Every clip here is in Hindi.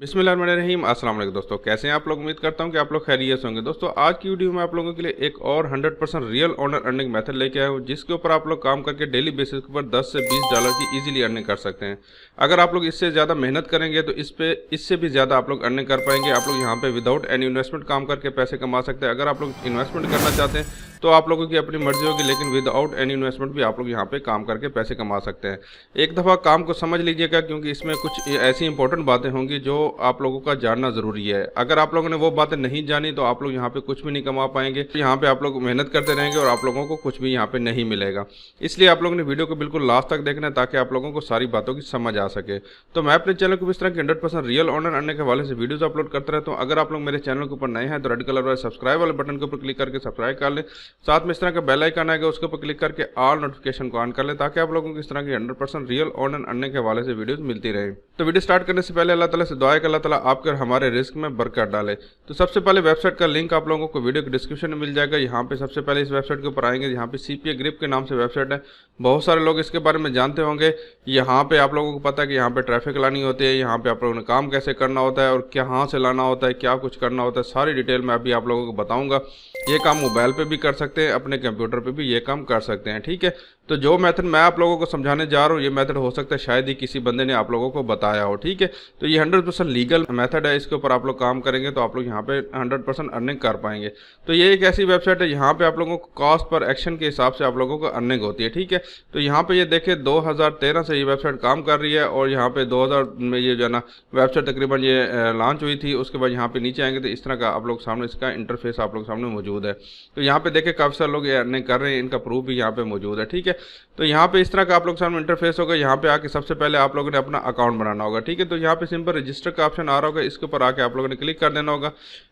बिस्मिल्लाहिर्रहमानिर्रहीम। अस्सलाम वालेकुम दोस्तों, कैसे हैं आप लोग। उम्मीद करता हूं कि आप लोग खैरियत से होंगे। दोस्तों आज की वीडियो में आप लोगों के लिए एक और 100% रियल ऑनर अर्निंग मेथड लेके आया हूं, जिसके ऊपर आप लोग काम करके डेली बेसिस के ऊपर 10 से 20 डॉलर की इजीली अर्निंग कर सकते हैं। अगर आप लोग इससे ज़्यादा मेहनत करेंगे तो इससे भी ज़्यादा आप लोग अर्निंग कर पाएंगे। आप लोग यहाँ पे विदाउट एनी इन्वेस्टमेंट काम करके पैसे कमा सकते हैं। अगर आप लोग इन्वेस्टमेंट करना चाहते हैं तो आप लोगों की अपनी मर्जी होगी, लेकिन विदाउट एनी इन्वेस्टमेंट भी आप लोग यहाँ पे काम करके पैसे कमा सकते हैं। एक दफ़ा काम को समझ लीजिएगा, क्योंकि इसमें कुछ ऐसी इंपॉर्टेंट बातें होंगी जो आप लोगों का जानना ज़रूरी है। अगर आप लोगों ने वो बातें नहीं जानी तो आप लोग यहाँ पे कुछ भी नहीं कमा पाएंगे। यहाँ पे आप लोग मेहनत करते रहेंगे और आप लोगों को कुछ भी यहाँ पे नहीं मिलेगा। इसलिए आप लोगों ने वीडियो को बिल्कुल लास्ट तक देखना है, ताकि आप लोगों को सारी बातों की समझ आ सके। तो मैं अपने चैनल को इस तरह की 100% रियल ऑनर अर्निंग के हवाले से वीडियोस अपलोड करता रहता हूँ। अगर आप लोग मेरे चैनल के ऊपर नए हैं तो रेड कलर वाले सब्सक्राइब वाले बटन के ऊपर क्लिक करके सब्सक्राइब कर लें। साथ में इस तरह का बेल आइकन आएगा, उसके ऊपर क्लिक करके ऑल नोटिफिकेशन को ऑन कर लें, ताकि आप लोगों को इस तरह की 100% रियल ऑनर अर्निंग के हवाले से वीडियोस मिलती रहे। तो वीडियो स्टार्ट करने से पहले अल्लाह ताला से दुआ है कि अल्लाह ताला आपके और हमारे रिस्क में बरकत डाले। तो सबसे पहले वेबसाइट का लिंक आप लोगों को वीडियो के डिस्क्रिप्शन में मिल जाएगा। यहाँ पे सबसे पहले इस वेबसाइट के ऊपर आएंगे, यहाँ पे CPA ग्रिप के नाम से वेबसाइट है। बहुत सारे लोग इसके बारे में जानते होंगे। यहाँ पे आप लोगों को पता है कि यहाँ पे ट्रैफिक लानी होती है, यहाँ पे आप लोगों ने काम कैसे करना होता है और कहाँ से लाना होता है, क्या कुछ करना होता है, सारी डिटेल मैं अभी आप लोगों को बताऊंगा। ये काम मोबाइल पे भी कर सकते हैं, अपने कंप्यूटर पे भी ये काम कर सकते हैं, ठीक है। तो जो मेथड मैं आप लोगों को समझाने जा रहा हूँ, ये मेथड हो सकता है शायद ही किसी बंदे ने आप लोगों को बताया हो, ठीक है। तो ये 100% लीगल मेथड है। इसके ऊपर आप लोग काम करेंगे तो आप लोग यहाँ पे 100% अर्निंग कर पाएंगे। तो ये एक ऐसी वेबसाइट है, यहाँ पे आप लोगों को कॉस्ट पर एक्शन के हिसाब से आप लोगों को अर्निंग होती है, ठीक है। तो यहाँ पे ये देखिए 2013 से ये वेबसाइट काम कर रही है, और यहाँ पे 2000 में ये जो है ना वेबसाइट तकरीबन ये लॉन्च हुई थी। उसके बाद यहाँ पे नीचे आएंगे तो इस तरह का आप लोग सामने इसका इंटरफेस आप लोग सामने मौजूद है। तो यहाँ पे देखिए काफ़ी सारे लोग ये अर्निंग कर रहे हैं, इनका प्रूफ भी यहाँ पे मौजूद है, ठीक है। तो यहाँ पे इस तरह का आप लोग सामने इंटरफेस होगा। यहाँ पे आके सबसे पहले आप लोगों ने अपना अकाउंट बनाना होगा, ठीक है। तो यहाँ पे सिंपल रजिस्टर का ऑप्शन आ रहा होगा, इसके ऊपर आके आप लोगों ने क्लिक कर देना होगा।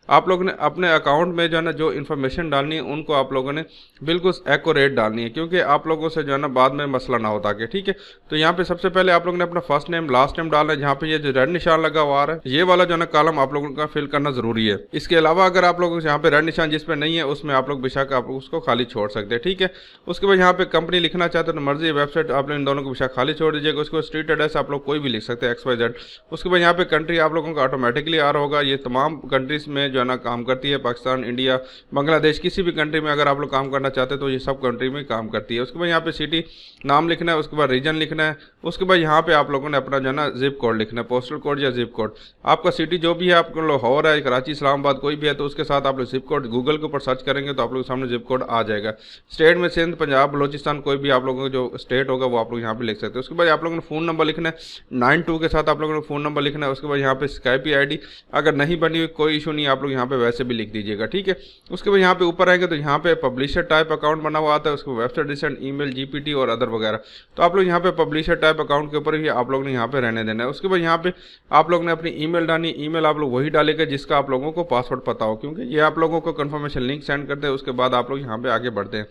आप लोगों ने अपने अकाउंट में जो है ना जो इन्फॉर्मेशन डालनी है उनको आप लोगों ने बिल्कुल एक्यूरेट डालनी है, क्योंकि आप लोगों से जो है ना बाद में मसला ना होता कि, ठीक है। तो यहाँ पे सबसे पहले आप लोगों ने अपना फर्स्ट नेम लास्ट नेम डालना है। यहाँ पे ये जो रेड निशान लगा हुआ है, ये वाला जो है ना कॉलम आप लोगों का फिल करना जरूरी है। इसके अलावा अगर आप लोग यहाँ पे रेड निशान जिस पे नहीं है उसमें आप लोग बेशक आप उसको खाली छोड़ सकते हैं, ठीक है। उसके बाद यहाँ पे कंपनी लिखना चाहते हैं तो मर्जी वेबसाइट आप लोग इन दोनों को बेशक खाली छोड़ दीजिएगा। उसके बाद स्ट्रीट एड्रेस आप लोग कोई भी लिख सकते हैं, XYZ। उसके बाद यहाँ पे कंट्री आप लोगों का ऑटोमेटिकली आ रहा होगा। ये तमाम कंट्रीज में जो है ना काम करती है, पाकिस्तान, इंडिया, बांग्लादेश, किसी भी कंट्री में अगर आप लोग काम करना चाहते हैं तो ये सब कंट्री में काम करती है। उसके बाद यहाँ पे सिटी नाम लिखना है, उसके बाद रीजन लिखना है। उसके बाद यहाँ पे आप लोगों ने अपना जो है ना जिप कोड लिखना है, पोस्टल कोड या जिप कोड। आपका सिटी जो भी है, आपको लाहौर है, कराची, इस्लामाबाद कोई भी है, तो उसके साथ आप लोग जिप कोड गूगल के ऊपर सर्च करेंगे तो आप लोग सामने जिप कोड आ जाएगा। स्टेट में सिंध, पंजाब, बलोचिस्तान, कोई भी आप लोगों का जो स्टेट होगा वो आप लोग यहाँ पे लिख सकते हैं। उसके बाद आप लोगों ने फ़ोन नंबर लिखना है, 92 के साथ आप लोगों ने फ़ोन नंबर लिखना है। उसके बाद यहाँ पे स्काइप ID अगर नहीं बनी हुई कोई इशू नहीं, आप लोग यहाँ पे वैसे भी लिख दीजिएगा, ठीक है। उसके बाद यहाँ पे ऊपर आएंगे तो यहाँ पे पब्लिशर टाइप अकाउंट बना हुआ आता है। उसके वेबसाइट रिसेंट, ईमेल, GPT और अदर वगैरह। तो आप लोग यहाँ पे पब्लिशर टाइप अकाउंट के ऊपर ही आप लोग ने यहाँ पे रहने देना है। उसके बाद यहाँ पे आप लोग ने अपनी ईमेल डालनी। ईमेल आप लोग वही डालेगा जिसका आप लोगों को पासवर्ड पता हो, क्योंकि ये आप लोगों को कंफर्मेशन लिंक सेंड करते हैं। उसके बाद आप लोग यहाँ पे आगे बढ़ते हैं।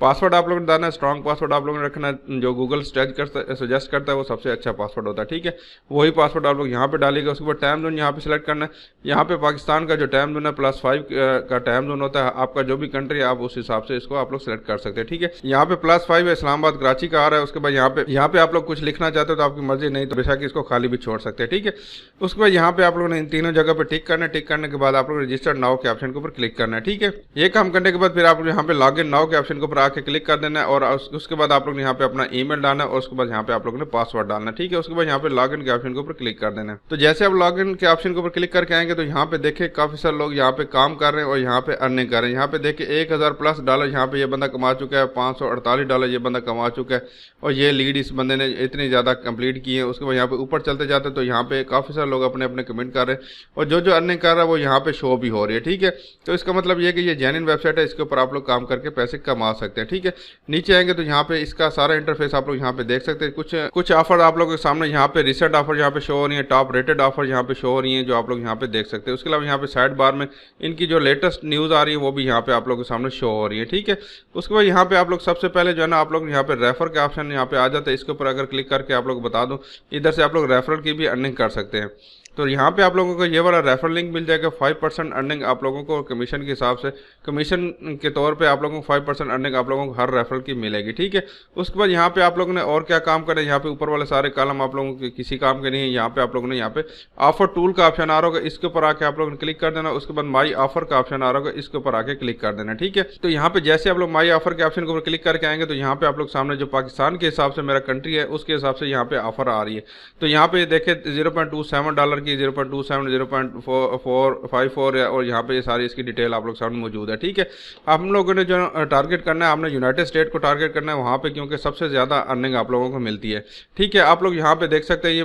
पासवर्ड आप लोगों ने डालना है, स्ट्रॉन्ग पासवर्ड आप लोगों ने रखना है। जो गूगल सजेस्ट करता है वो सबसे अच्छा पासवर्ड होता है, ठीक है। वही पासवर्ड आप लोग यहाँ पे डालेगा। उसके बाद टाइम जोन यहाँ पे सिलेक्ट करना है। यहाँ पे पाकिस्तान का जो टाइम जोन है +5 का टाइम जोन होता है। आपका जो भी कंट्री है आप उस हिसाब से इसको आप लोग सेलेक्ट कर सकते हैं, ठीक है। यहाँ पे +5 है, इस्लामाबाद, कराची का आ रहा है। उसके बाद यहाँ पे आप लोग कुछ लिखना चाहते हो तो आपकी मर्जी, नहीं तो बेशक इसको खाली भी छोड़ सकते हैं, ठीक है। उसके बाद यहाँ पे आप लोगों ने इन तीनों जगह पे टिक करना है। टिक करने के बाद आप लोग रजिस्टर नाउ के ऑप्शन के ऊपर क्लिक करना है, ठीक है। ये काम करने के बाद फिर आप यहाँ पे लॉग इन नाउ के ऑप्शन के ऊपर आके क्लिक कर देना है, और उसके बाद आप लोग ने यहाँ पे अपना ईमेल डालना है, और उसके बाद यहाँ पे आप लोगों ने पासवर्ड डालना है, ठीक है। उसके बाद यहाँ पे लॉगिन के ऑप्शन के ऊपर क्लिक कर देना है। तो जैसे आप लॉगिन के ऑप्शन के ऊपर क्लिक करके आएंगे तो यहाँ पे देखिए काफी सारे लोग यहाँ पे काम कर रहे हैं और यहाँ पे अर्निंग कर रहे हैं। यहाँ पे देखिए 1000+ डॉलर यहाँ पे ये बंदा कमा चुका है, 548 डॉलर ये बंदा कमा चुका है, और ये लीड इस बंदे ने इतनी ज्यादा कंप्लीट की है। उसके बाद यहाँ पे ऊपर चलते जाते तो यहाँ पे काफी सारे लोग अपने अपने कमेंट कर रहे हैं, और जो जो अर्निंग कर रहा है वो यहाँ पे शो भी हो रही है, ठीक है। तो इसका मतलब ये कि ये जेन्युइन वेबसाइट है, इसके ऊपर आप लोग काम करके पैसे कमा सकते हैं, ठीक है। नीचे आएंगे तो यहाँ पे इसका सारा इंटरफेस आप लोग यहाँ पे देख सकते हैं। कुछ ऑफर आप लोगों के सामने यहाँ पे रिसेंट ऑफर यहाँ पे शो हो रही है, टॉप रेटेड ऑफर यहाँ पे शो हो रही है, जो आप लोग यहाँ पे देख सकते हैं। उसके अलावा यहाँ पे साइड बार में इनकी जो लेटेस्ट न्यूज़ आ रही है वो भी यहाँ पे आप लोगों के सामने शो हो रही है, ठीक है। उसके बाद यहाँ पे आप लोग सबसे पहले जो है ना आप लोग यहाँ पे रेफर के ऑप्शन यहाँ पे आ जाता है। इसके ऊपर अगर क्लिक करके आप लोग बता दूं, इधर से आप लोग रेफरल की भी अर्निंग कर सकते हैं। तो यहाँ पे आप लोगों को ये वाला रेफरल लिंक मिल जाएगा। 5% अर्निंग आप लोगों को कमीशन के हिसाब से, कमीशन के तौर पे आप लोगों को 5% अर्निंग आप लोगों को हर रेफरल की मिलेगी, ठीक है। उसके बाद यहाँ पे आप लोगों ने और क्या काम करना है, यहाँ पे ऊपर वाले सारे कॉलम आप लोगों के किसी काम के नहीं है। यहाँ पे आप लोगों ने यहाँ पे ऑफर टूल का ऑप्शन आ रहा होगा, इसके ऊपर आके आप लोगों ने क्लिक कर देना। उसके बाद माई ऑफर का ऑप्शन आ रहा होगा, इसके ऊपर आके क्लिक कर देना, ठीक है। तो यहाँ पे जैसे आप लोग माई ऑफर के ऑप्शन के ऊपर क्लिक करके आएंगे तो यहाँ पे आप लोग सामने जो पाकिस्तान के हिसाब से मेरा कंट्री है उसके हिसाब से यहाँ पे ऑफर आ रही है। तो यहाँ पे देखे $0.27 की, 0.27, 0.454 और यहाँ पे ये सारी इसकी डिटेल आप लोग सामने मौजूद है, ठीक है। हम लोगों ने जो टारगेट करना है, हमने यूनाइटेड स्टेट को टारगेट करना है वहाँ पे, क्योंकि सबसे ज़्यादा अर्निंग आप लोगों को मिलती है, ठीक है। आप लोग यहाँ पे देख सकते हैं ये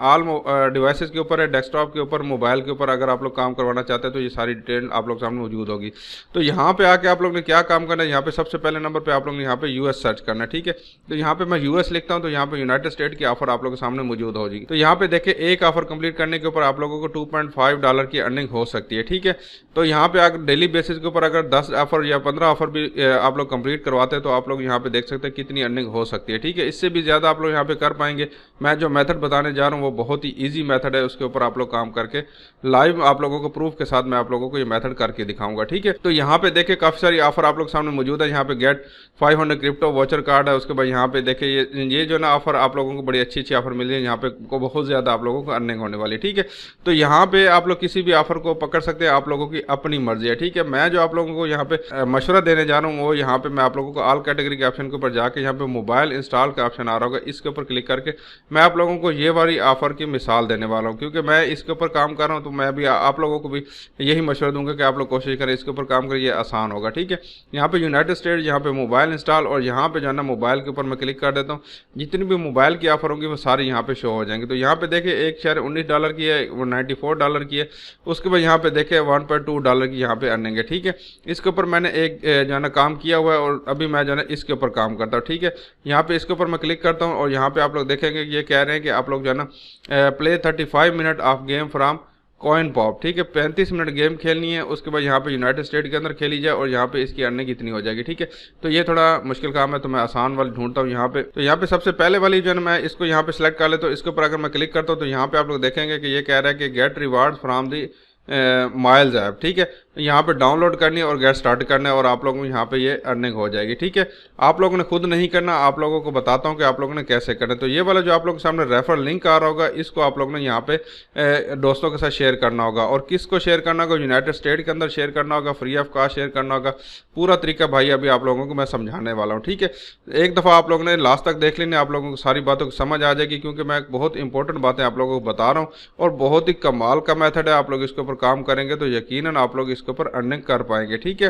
ऑल डिवाइसेस के ऊपर है, डेस्कटॉप के ऊपर, मोबाइल के ऊपर अगर आप लोग काम करवाना चाहते हैं तो ये सारी डिटेल आप लोग सामने मौजूद होगी। तो यहाँ पे आके आप लोग ने क्या काम करना है, यहाँ पे सबसे पहले नंबर पे आप लोग ने यहाँ पे यूएस सर्च करना है, ठीक है। तो यहाँ पे मैं यूएस लिखता हूँ तो यहाँ पे यूनाइटेड स्टेट की ऑफर आप लोगों के सामने मौजूद हो जाएगी। तो यहाँ पे देखिए एक ऑफर कंप्लीट करने के ऊपर आप लोगों को $2.5 की अर्निंग हो सकती है, ठीक है। तो यहाँ पे अगर डेली बेसिस के ऊपर अगर 10 ऑफर या 15 ऑफर भी आप लोग कंप्लीट करवाते हैं तो आप लोग यहाँ पे देख सकते हैं कितनी अर्निंग हो सकती है, ठीक है। इससे भी ज़्यादा आप लोग यहाँ पे कर पाएंगे। मैं जो मेथड बताने जा रहा हूँ वो बहुत ही ईजी मेथड है, उसके ऊपर आप लोग काम करके लाइव आप लोगों को प्रूफ के साथ मैं आप लोगों को ये मेथड करके दिखाऊंगा, ठीक है। तो यहाँ पे देखिए काफ़ी सारी ऑफर आप लोग सामने मौजूद है। यहाँ पे गेट 500 क्रिप्टो वाचर कार्ड है। उसके बाद यहाँ पे देखिए ये जो ना ऑफर आप लोगों को बड़ी अच्छी अच्छी ऑफर मिल रही है, यहाँ पे को बहुत ज़्यादा आप लोगों को अर्निंग होने वाली है, ठीक है। तो यहाँ पे आप लोग किसी भी ऑफर को पकड़ सकते हैं, आप लोगों की अपनी मर्जी है, ठीक है। मैं जो आप लोगों को यहाँ पे मशवरा देने जा रहा हूँ वो यहाँ पे मैं आप लोगों को ऑल कैटेगरी के ऑप्शन के ऊपर जाके यहाँ पे मोबाइल इंस्टॉल का ऑप्शन आ रहा होगा, इसके ऊपर क्लिक करके मैं आप लोगों को ये वाली ऑफर की मिसाल देने वाला हूँ, क्योंकि मैं इसके ऊपर काम कर रहा हूँ। तो मैं भी आप लोगों को भी यही मशवरा दूंगा कि आप लोग कोशिश करें इसके ऊपर काम करें, ये आसान होगा, ठीक है। यहाँ पे यूनाइटेड स्टेट, यहाँ पे मोबाइल इंस्टॉल और यहाँ पे जो है ना मोबाइल के ऊपर मैं क्लिक कर देता हूँ। जितनी भी मोबाइल की ऑफर होंगी वो सारी यहाँ पे शो हो जाएंगे। तो यहाँ पे देखिए एक शेयर $19 की है, वो $94 की है। उसके बाद यहाँ पे देखिए $1.2 की यहाँ पे अर्निंग है, ठीक है। इसके ऊपर मैंने एक जो है ना काम किया हुआ है और अभी मैं जो है ना इसके ऊपर काम करता हूँ, ठीक है। यहाँ पे इसके ऊपर मैं क्लिक करता हूँ और यहाँ पे आप लोग देखेंगे ये कह रहे हैं कि आप लोग जो है ना play 35 minute of game from coin pop, ठीक है। 35 मिनट गेम खेलनी है। उसके बाद यहाँ पे यूनाइटेड स्टेट के अंदर खेली जाए और यहाँ पे इसकी अर्निंग कितनी हो जाएगी, ठीक है। तो ये थोड़ा मुश्किल काम है तो मैं आसान वाली ढूंढता हूँ यहाँ पे। तो यहाँ पे सबसे पहले वाली जो है मैं इसको यहाँ पे सिलेक्ट कर लेता हूँ। इसके ऊपर अगर मैं क्लिक करता हूँ तो यहाँ पे आप लोग देखेंगे कि ये कह रहा है कि get reward from the Miles app, ठीक है। यहाँ पे डाउनलोड करनी है और गेट स्टार्ट करना है और आप लोगों को यहाँ पे ये अर्निंग हो जाएगी, ठीक है। आप लोगों ने खुद नहीं करना, आप लोगों को बताता हूँ कि आप लोगों ने कैसे करना है। तो ये वाला जो आप लोगों के सामने रेफर लिंक आ रहा होगा, इसको आप लोगों ने यहाँ पे दोस्तों के साथ शेयर करना होगा। और किसको शेयर करना होगा, यूनाइटेड स्टेट के अंदर शेयर करना होगा, फ्री ऑफ कॉस्ट शेयर करना होगा। पूरा तरीका भाई अभी आप लोगों को मैं समझाने वाला हूँ, ठीक है। एक दफ़ा आप लोगों ने लास्ट तक देख लेने, आप लोगों को सारी बातों को समझ आ जाएगी, क्योंकि मैं बहुत इंपॉर्टेंट बातें आप लोगों को बता रहा हूँ और बहुत ही कमाल का मेथड है। आप लोग इसके ऊपर काम करेंगे तो यकीनन आप लोग इसके ऊपर अर्निंग कर पाएंगे, ठीक है।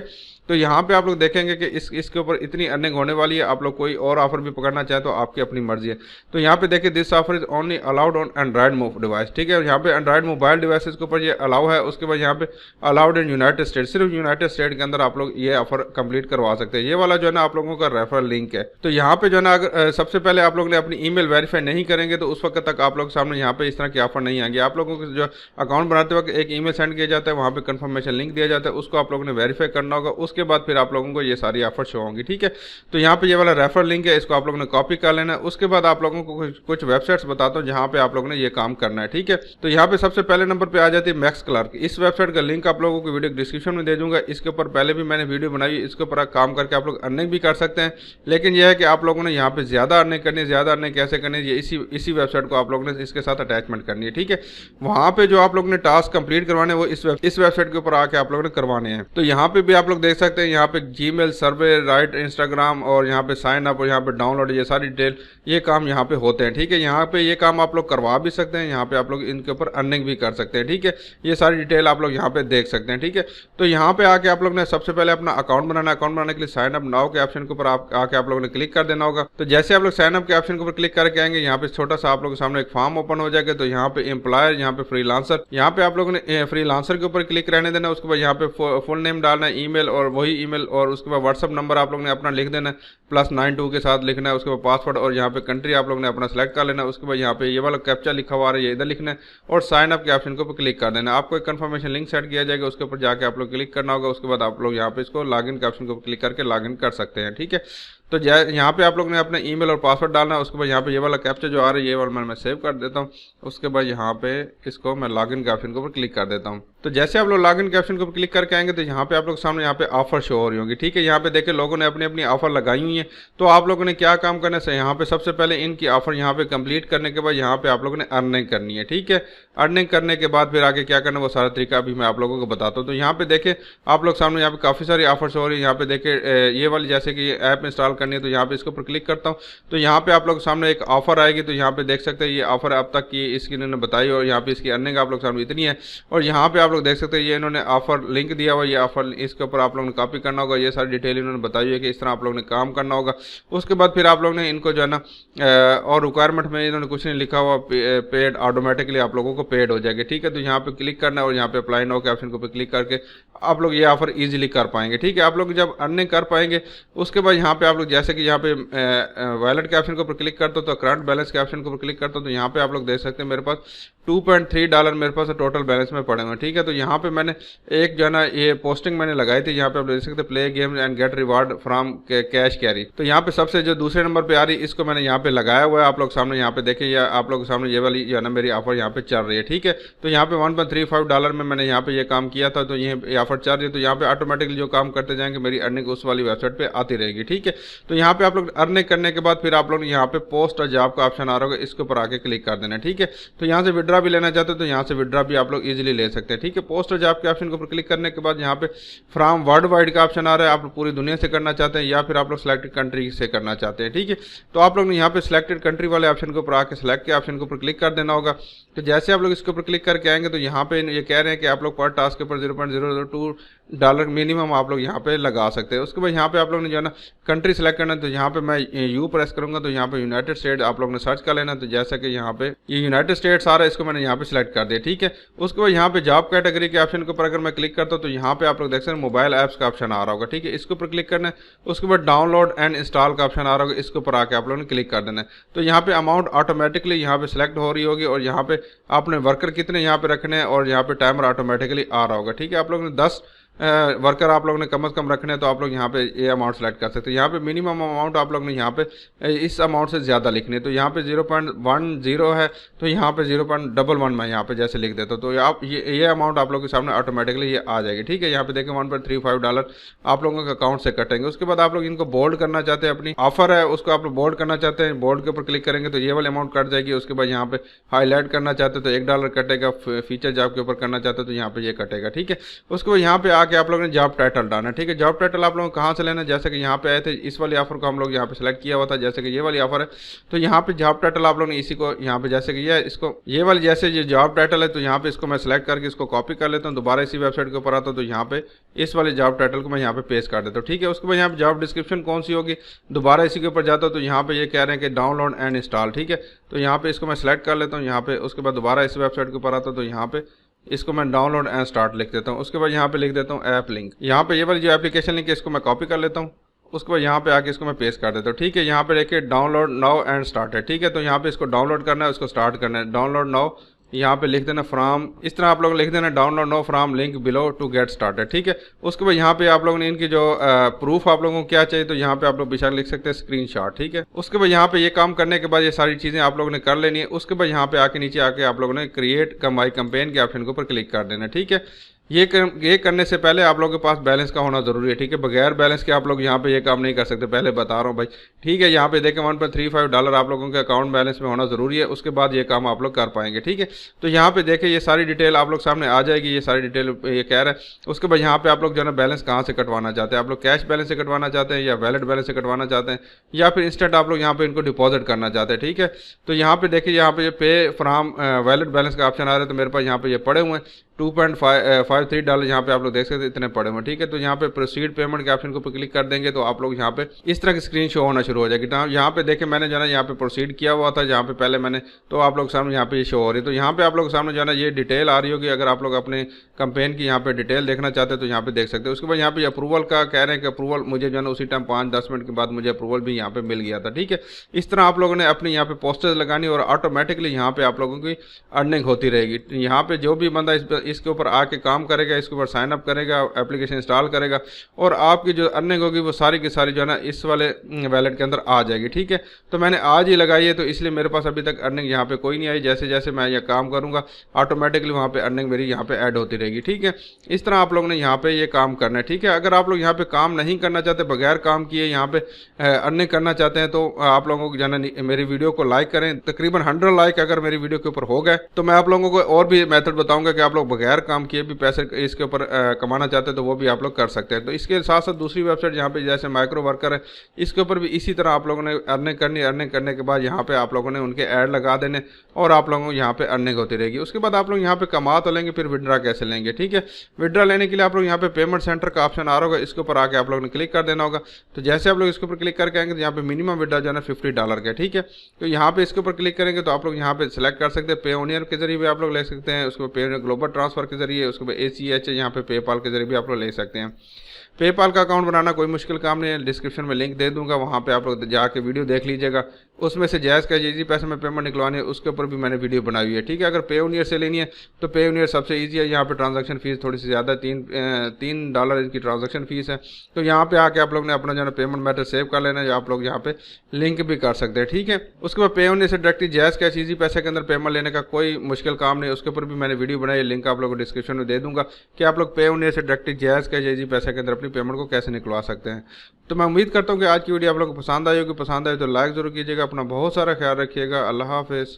तो यहाँ पे आप लोग देखेंगे कि इसके ऊपर इतनी अर्निंग होने वाली है। आप लोग कोई और ऑफर भी पकड़ना चाहें तो आपकी अपनी मर्जी है। तो यहाँ पे देखिए this offer is only allowed on Android device, ठीक है। यहाँ पे एंड्रॉइड मोबाइल डिवाइसेस के ऊपर ये अलाउ है। उसके बाद यहाँ पे अलाउड इन यूनाइटेड स्टेट, सिर्फ यूनाइटेड स्टेट के अंदर आप लोग ये ऑफर कंप्लीट करवा सकते हैं। ये वाला जो है ना आप लोगों का रेफरल लिंक है। तो यहाँ पे जो है ना अगर सबसे पहले आप लोग ने अपनी ईमेल वेरीफाई नहीं करेंगे तो उस वक्त तक आप लोग सामने यहाँ पे इस तरह की ऑफर नहीं आएंगे। आप लोगों को जो अकाउंट बनाते वक्त एक ईमेल सेंड किया जाता है, वहाँ पे कंफर्मेशन लिंक दिया जाता है, उसको आप लोगों ने वेरीफाई करना होगा। उसके बाद फिर आप लोगों को ये सारी ऑफर शो होंगी, ठीक है। तो यहाँ पे ये वाला रेफर लिंक है, इसको आप लोगों ने कॉपी कर लेना है। उसके बाद आप लोगों को कुछ वेबसाइट्स बताता हूँ जहाँ पे आप लोगों ने ये काम करना है, ठीक है। तो यहाँ पे सबसे पहले नंबर पे आ जाती है मैक्स क्लार्क। इस वेबसाइट का लिंक आप लोगों को वीडियो डिस्क्रिप्शन में दे दूंगा। इसके ऊपर पहले भी मैंने वीडियो बनाई, इसके ऊपर काम करके आप लोग अर्निंग भी कर सकते हैं। लेकिन यह है कि आप लोगों ने यहाँ पे ज्यादा अर्निंग करनी है। ज्यादा अर्निंग कैसे करनी है, ये इसी वेबसाइट को आप लोगों ने इसके साथ अटैचमेंट करनी है, ठीक है। वहाँ पे जो आप लोगों ने टास्क कंप्लीट करवाने वो इस वेबसाइट के ऊपर आके आप लोगों ने करवाने हैं। तो यहाँ पे भी आप लोग देख सकते हैं, यहाँ पे जीमेल, सर्वे, राइट, इंस्टाग्राम और यहाँ पे साइन अप और यहाँ पे डाउनलोड, ये सारी डिटेल ये काम यहाँ पे होते हैं, ठीक है। यहाँ पे ये काम आप लोग करवा भी सकते हैं, यहाँ पे आप लोग इनके ऊपर अर्निंग भी कर सकते हैं, ठीक है। ये सारी डिटेल आप लोग यहाँ पे देख सकते हैं, ठीक है। तो यहाँ पे आके आप लोग ने सबसे पहले अपना अकाउंट बनाना। अकाउंट बनाने के लिए साइन अप नाउ के ऑप्शन के ऊपर आके आप लोगों ने क्लिक कर देना होगा। तो जैसे आप लोग साइन अप के ऑप्शन के ऊपर क्लिक करके आएंगे, यहाँ पे छोटा सा आप लोगों के सामने एक फॉर्म ओपन हो जाएगा। तो यहाँ पे एम्प्लॉयर, यहाँ पे फ्रीलांसर, यहाँ पे आप लोगों ने फ्रीलांसर के ऊपर क्लिक रहने देना। उसके बाद यहाँ पे फुल नेम डालना है, ईमेल और वही ईमेल और उसके बाद व्हाट्सअप नंबर आप लोग ने अपना लिख देना है, +92 के साथ लिखना है। उसके बाद पासवर्ड और यहाँ पे कंट्री आप लोग ने अपना सेलेक्ट कर लेना है। उसके बाद यहाँ पे ये वाला कैप्चा लिखा हुआ है, ये इधर लिखना है और साइन अप के ऑप्शन के ऊपर क्लिक कर देना है। आपको एक कंफर्मेशन लिंक सेट किया जाएगा, उसके ऊपर जाके आप लोग क्लिक करना होगा। उसके बाद आप लोग यहाँ पे इसको लॉगिन के ऑप्शन के ऊपर क्लिक करके लॉगिन कर सकते हैं, ठीक है। तो यहाँ पे आप लोग ने अपना ईमेल और पासवर्ड डालना है। उसके बाद यहाँ पे ये वाला कैप्चा जो आ रहा है, ये वाला मैं सेव कर देता हूँ। उसके बाद यहाँ पे इसको मैं लॉगिन के ऑप्शन के ऊपर क्लिक कर देता हूँ। तो जैसे आप लोग लॉगिन के ऑप्शन के ऊपर क्लिक करके आएंगे तो यहाँ पे आप लोग सामने यहाँ पे ऑफर शो हो रही होगी, ठीक है। यहाँ पे देखिए लोगों ने अपनी अपनी ऑफर लगाई हुई है। तो आप लोगों ने क्या काम करना है, यहाँ पे सबसे पहले इनकी ऑफर यहाँ पे कंप्लीट करने के बाद यहाँ पे आप लोगों ने अर्निंग करनी है, ठीक है। अर्निंग करने के बाद फिर आगे क्या करना है वो सारा तरीका अभी मैं आप लोगों को बताता हूँ। तो यहाँ पे देखे आप लोग सामने यहाँ पे काफ़ी सारी ऑफर्स हो रही है। यहाँ पे देखे ये वाली जैसे कि ऐप इंस्टॉल करनी है, तो यहाँ पे इसको क्लिक करता हूँ तो यहाँ पे आप लोग सामने एक ऑफर आएगी। तो यहाँ पे देख सकते हैं ये ऑफर अब तक की इसकी इन्होंने बताई और यहाँ पे इसकी अर्निंग आप लोग सामने इतनी है। और यहाँ पे आप लोग देख सकते हैं ये इन्होंने ऑफर लिंक दिया हुआ, ये ऑफर इसके ऊपर आप लोगों ने कॉपी करना होगा। ये सारी डिटेल इन्होंने बताई है कि इस तरह आप लोग ने काम करना होगा। उसके बाद फिर आप लोग ने इनको जो है ना और रिक्वायरमेंट में इन्होंने कुछ नहीं लिखा हुआ, पेड ऑटोमेटिकली आप लोगों को पेड हो जाएगी, ठीक है। तो यहाँ पे क्लिक करना है और यहाँ पे अप्लाई नाउ के ऑप्शन को क्लिक करके आप लोग ये ऑफर इजीली कर पाएंगे, ठीक है। आप लोग जब अर्निंग कर पाएंगे उसके बाद यहाँ पे आप लोग जैसे कि यहाँ पे वैलेट के ऑप्शन के ऊपर क्लिक करते हो तो करंट बैलेंस के ऑप्शन के ऊपर क्लिक करते हो तो यहाँ पे आप लोग देख सकते हैं मेरे पास $2.3 मेरे पास टोटल बैलेंस में पड़े हुए, ठीक है। तो यहाँ पे मैंने एक जो है ना ये पोस्टिंग मैंने लगाई थी, यहाँ पे आप देख सकते हैं play game and get reward from cash carry. तो यहाँ पे सबसे जो दूसरे नंबर पे आ रही इसको मैंने यहाँ पे लगाया हुआ है। आप लोग सामने यहाँ पे देखें या आप लोग सामने ये वाली जो है ना मेरी ऑफर यहाँ पे चल रही है, ठीक है। तो यहाँ पे $1.35 में मैंने यहाँ पे ये काम किया था, तो ये ऑफर चल रही है। तो यहाँ पे ऑटोमेटिकली जो काम करते जाएंगे मेरी अर्निंग उस वाली वेबसाइट पे आती रहेगी, ठीक है। तो यहाँ पे आप लोग अर्निंग करने के बाद फिर आप लोग यहाँ पे पोस्ट और जॉब का ऑप्शन आ रहा होगा, इसके ऊपर आके क्लिक कर देना, ठीक है। तो यहाँ से विड्रा भी लेना चाहते हो तो यहाँ से विड्रा भी आप लोग इजीली ले सकते हैं, ठीक है। पोस्ट और जॉब के ऑप्शन के ऊपर क्लिक करने के बाद यहाँ पे फ्रॉम वर्ल्ड वाइड का ऑप्शन आ रहा है, आप पूरी दुनिया से करना चाहते हैं या फिर आप लोग सिलेक्टेड कंट्री से करना चाहते हैं, ठीक है। तो आप लोग ने यहाँ पे सिलेक्टेड कंट्री वाले ऑप्शन के ऊपर आके सिलेक्ट के ऑप्शन के ऊपर क्लिक कर देना होगा। तो जैसे आप लोग इसके ऊपर क्लिक करके आएंगे तो यहाँ पे ये कह रहे हैं कि आप लोग पर टास्क के ऊपर $0.002 मिनिमम आप लोग यहाँ पे लगा सकते हैं। उसके बाद यहाँ पे आप लोग ने जो है ना कंट्री सेलेक्ट करना है, तो यहाँ पे मैं यू प्रेस करूंगा तो यहाँ पे यूनाइटेड स्टेट आप लोग ने सर्च कर लेना। तो जैसा कि यहाँ पे ये यूनाइटेड स्टेट्स आ रहा है, इसको मैंने यहाँ पे सिलेक्ट कर दिया, ठीक है। उसके बाद यहाँ पे जॉब कैटेगरी के ऑप्शन के ऊपर अगर मैं क्लिक करता हूँ तो यहाँ पे आप लोग देख सकते हैं मोबाइल ऐप्स का ऑप्शन आ रहा होगा, ठीक है। इसके ऊपर क्लिक करना है। उसके बाद डाउनलोड एंड इंस्टॉल का ऑप्शन आ रहा होगा, इसके ऊपर आके आप लोगों ने क्लिक कर देना है। तो यहाँ पे अमाउंट ऑटोमेटिकली यहाँ पे सिलेक्ट हो रही होगी और यहाँ पे आपने वर्कर कितने यहाँ पे रखने हैं और यहाँ पे टाइमर ऑटोमेटिकली आ रहा होगा, ठीक है। आप लोगों ने 10 वर्कर आप लोगों ने कम से कम रखने हैं तो आप लोग यहाँ पे ये अमाउंट सेलेक्ट कर सकते हैं। यहाँ पे मिनिमम अमाउंट आप लोग ने यहाँ पे इस अमाउंट से ज़्यादा लिखनी है। तो यहाँ पे 0.10 है तो यहाँ पे 0.11 मैं यहाँ पे जैसे लिख देता हूँ तो आप ये अमाउंट आप लोग के सामने ऑटोमेटिकली ये आ जाएगी, ठीक है। यहाँ पे देखें $1.35 आप लोगों के अकाउंट से कटेंगे। उसके बाद आप लोग इनको बोल्ड करना चाहते हैं, अपनी ऑफर है उसको आप लोग बोल्ड करना चाहते हैं, बोल्ड के ऊपर क्लिक करेंगे तो ये वाली अमाउंट कट जाएगी। उसके बाद यहाँ पे हाईलाइट करना चाहते हैं तो $1 कटेगा, फीचर जॉब के ऊपर करना चाहते हैं तो यहाँ पे ये कटेगा, ठीक है। उसके बाद यहाँ पे आके आप लोग ने जॉब टाइटल डालना, ठीक है। जॉब टाइटल आप लोगों को कहाँ से लेना है, जैसे कि यहाँ पे आए थे इस वाली ऑफर को हम लोग यहाँ पे सेलेक्ट किया हुआ था, जैसे कि ये वाली ऑफर है तो यहाँ पे जॉब टाइटल आप लोग ने इसी को यहाँ पे जैसे कि ये वाली जैसे ये जॉब टाइटल है तो यहाँ पे इसको मैं सेलेक्ट करके इसको कॉपी कर लेता हूँ, दोबारा इसी वेबसाइट के ऊपर आता हूँ तो यहाँ पे इस वाले जॉब टाइटल को मैं यहाँ पे पेस्ट कर देता हूँ, ठीक है। उसके बाद यहाँ पे जॉब डिस्क्रिप्शन कौन सी होगी, दोबारा इसी के ऊपर जाता हूँ तो यहाँ पे ये कह रहे हैं कि डाउनलोड एंड इंस्टॉल, ठीक है। तो यहाँ पे इसको मैं सेलेक्ट कर लेता हूँ यहाँ पे। उसके बाद दोबारा इस वेबसाइट के ऊपर आता हूँ तो यहाँ पे इसको मैं डाउनलोड एंड स्टार्ट लिख देता हूँ। उसके बाद यहाँ पे लिख देता हूँ ऐप लिंक। यहाँ पे ये वाली जो एप्लीकेशन लिंक है इसको मैं कॉपी कर लेता हूँ। उसके बाद यहाँ पे आके इसको मैं पेस्ट कर देता हूँ, ठीक है। यहाँ पे देखिए डाउनलोड नाउ एंड स्टार्ट है, ठीक है। तो यहाँ पे इसको डाउनलोड करना है, उसको स्टार्ट करना है। डाउनलोड नाउ यहाँ पे लिख देना फ्रॉम, इस तरह आप लोग लिख देना download now from link below to get started, ठीक है। उसके बाद यहाँ पे आप लोगों ने इनकी जो प्रूफ आप लोगों को क्या चाहिए तो यहाँ पे आप लोग बेशक लिख सकते हैं स्क्रीनशॉट, ठीक है। उसके बाद यहाँ पे ये काम करने के बाद ये सारी चीज़ें आप लोगों ने कर लेनी है। उसके बाद यहाँ पे आके नीचे आके आप लोगों ने क्रिएट माई कैंपेन के ऑप्शन के ऊपर क्लिक कर देना, ठीक है। ये करने से पहले आप लोगों के पास बैलेंस का होना जरूरी है, ठीक है। बगैर बैलेंस के आप लोग यहाँ पे ये काम नहीं कर सकते, पहले बता रहा हूँ भाई, ठीक है। यहाँ पे देखें $1.35 आप लोगों के अकाउंट बैलेंस में होना जरूरी है, उसके बाद ये काम आप लोग कर पाएंगे, ठीक है। तो यहाँ पे देखें ये सारी डिटेल आप लोग सामने आ जाएगी, ये सारी डिटेल ये कह रहा है। उसके बाद यहाँ पे आप लोग जो है ना बैलेंस कहाँ से कटवाना चाहते हैं, आप लोग कैश बैलेंस से कटवाना चाहते हैं या वैलेट बैलेंस से कटवाना चाहते हैं या फिर इंस्टेंट आप लोग यहाँ पे इनको डिपॉजिट करना चाहते हैं, ठीक है। तो यहाँ पे देखिए यहाँ पे पे फ्रॉम वैलेट बैलेंस का ऑप्शन आ रहा है तो मेरे पास यहाँ पे ये पड़े हुए हैं $2.5 $3 यहाँ पे आप लोग देख सकते हैं इतने पड़े हुए, ठीक है। तो यहाँ पे प्रोसीड पेमेंट के ऑप्शन के ऊपर क्लिक कर देंगे तो आप लोग यहाँ पे इस तरह की स्क्रीन शो होना शुरू हो जाएगी। यहाँ पे देखें मैंने जो है यहाँ पे प्रोसीड किया हुआ था जहाँ पे पहले मैंने, तो आप लोग सामने यहाँ पे शो हो रही है। तो यहाँ पे आप लोग सामने जो है ये डिटेल आ रही होगी। अगर आप लोग अपने कैंपेन की यहाँ पे डिटेल देखना चाहते हैं तो यहाँ पे देख सकते हैं। उसके बाद यहाँ पे अप्रूवल का कह रहे हैं कि अप्रूवल मुझे जो है उसी टाइम 5-10 मिनट के बाद मुझे अप्रूवल भी यहाँ पे मिल गया था, ठीक है। इस तरह आप लोगों ने अपनी यहाँ पे पोस्टर्स लगानी और ऑटोमेटिकली यहाँ पे आप लोगों की अर्निंग होती रहेगी। यहाँ पे जो भी बंदा इसके ऊपर आके काम करेगा, इसके ऊपर साइन अप करेगा, एप्लीकेशन इंस्टॉल करेगा और आपकी जो अर्निंग होगी वो सारी की सारी जो है ना इस वाले वैलेट के अंदर आ जाएगी, ठीक है। तो मैंने आज ही लगाई है तो इसलिए मेरे पास अभी तक अर्निंग यहाँ पे कोई नहीं आई। जैसे जैसे मैं ये काम करूँगा ऑटोमेटिकली वहाँ पे अर्निंग मेरी यहाँ पे ऐड होती रहेगी, ठीक है। इस तरह आप लोगों ने यहाँ पे ये काम करना है, ठीक है। अगर आप लोग यहाँ पे काम नहीं करना चाहते, बगैर काम किए यहाँ पे अर्निंग करना चाहते हैं तो आप लोगों को जाना मेरी वीडियो को लाइक करें। तकरीबन 100 लाइक अगर मेरी वीडियो के ऊपर हो गए तो मैं आप लोगों को और भी मेथड बताऊंगा कि आप लोग बगैर काम किए भी पैसे इसके ऊपर कमाना चाहते हैं तो वो भी आप लोग कर सकते हैं। तो इसके साथ साथ दूसरी वेबसाइट यहाँ पे जैसे माइक्रो वर्कर है, इसके ऊपर भी इसी तरह आप लोगों ने अर्निंग करनी। अर्निंग करने के बाद यहाँ पे आप लोगों ने उनके ऐड लगा देने और आप लोगों को यहाँ पे अर्निंग होती रहेगी। उसके बाद आप लोग यहाँ पे कमा तो लेंगे, फिर विड्रा कैसे लेंगे, ठीक है। विड्रा लेने के लिए आप लोग यहाँ पे पेमेंट सेंटर का ऑप्शन आ रहा होगा, इसके ऊपर आके आप लोगों ने क्लिक कर देना होगा। तो जैसे आप लोग इसके ऊपर क्लिक करके आएंगे तो यहाँ पे मिनिमम विड्रा जो है $50 का, ठीक है। तो यहाँ पे इसके ऊपर क्लिक करेंगे तो आप लोग यहाँ पे सिलेक्ट कर सकते हैं। पेओनियर के जरिए भी आप लोग ले सकते हैं, उसके बाद पेओनियर ग्लोबल ट्रांसफर के जरिए, उसके बाद ACH यहाँ पे पेपाल के जरिए भी आप लोग ले सकते हैं। पेपाल का अकाउंट बनाना कोई मुश्किल काम नहीं है, डिस्क्रिप्शन में लिंक दे दूंगा, वहाँ पे आप लोग जाके वीडियो देख लीजिएगा। उसमें से जायज़ का इजी पैसे में पेमेंट निकलवानी है उसके ऊपर भी मैंने वीडियो बनाई हुई है, ठीक है। अगर पेओनियर से लेनी है तो पेओनियर सबसे ईजी है। यहाँ पे ट्रांजैक्शन फीस थोड़ी सी ज़्यादा है, $3 इनकी ट्रांजैक्शन फीस है। तो यहाँ पे आके आप लोग ने अपना जो है पेमेंट मेथड सेव कर लेना है, आप लोग यहाँ पे लिंक भी कर सकते हैं, ठीक है। उसके बाद पेओनियर से डायरेक्टली जायज़ कैश इजी पैसे के अंदर पेमेंट लेने का कोई मुश्किल काम नहीं है, उसके ऊपर भी मैंने वीडियो बनाई है, लिंक आप लोग को डिस्क्रिप्शन में दे दूंगा कि आप लोग पेओनियर से डायरेक्टली जायज़ कैश इजी पैसे के अंदर अपनी पेमेंट को कैसे निकलवा सकते हैं। तो मैं उम्मीद करता हूँ कि आज की वीडियो आप लोगों को पसंद आई होगी। पसंद आए तो लाइक जरूर कीजिएगा। अपना बहुत सारा ख्याल रखिएगा। अल्लाह हाफिज़।